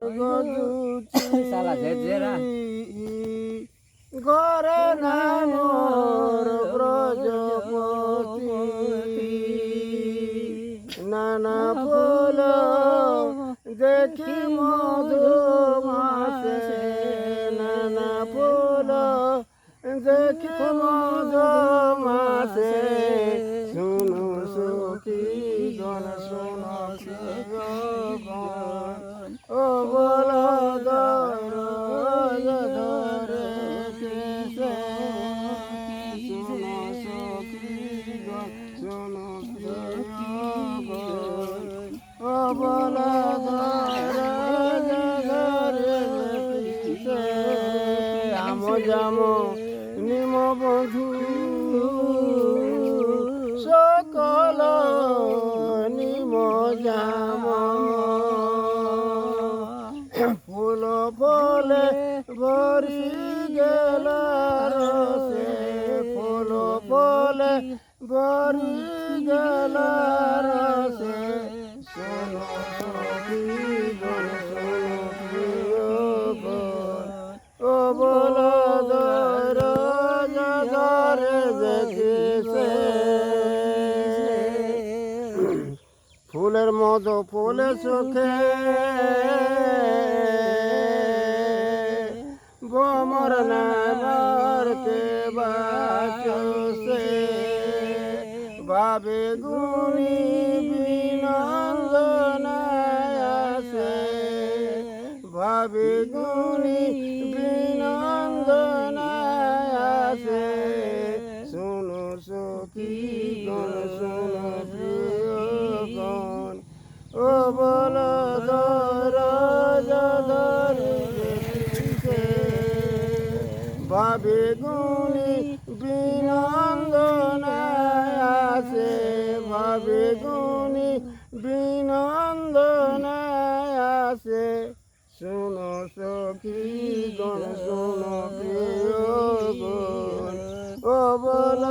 Salah jejera. ঘরে নামর ব্রজপতি নানা ফুল দেখি মধু মাসে নানা ফুল দেখি মধু মাসে শুনো সখী গণ শুনো গণ ও বল ধরে কেসে শুনো সখী গণ শুনো ও বল ধরে কেসে আম জাম নিম বধু সকল নিম জাম ফুল ফলে ভরি গেল রসে ফুল ফলে ভরি গেল রসে শোনো সখী গণ শোনো প্রিয় গণ ও বল ধরে দেখিছে ফুলের মতো ফুলে চোখে ভ্রমর না বারকে বাচছে ভাবে গুণী বিনন্দনায় আসে ভাবে গুণী বিনন্দনায় আসে শুনো সখী গণ শুনো প্রিয় গণ ও বল ধরে ভাবে গুণী বিনন্দনায় আসে ভাবে গুণী বিনন্দনায় আসে শুনো সখী গণ শুনো প্রিয় গণ ও বল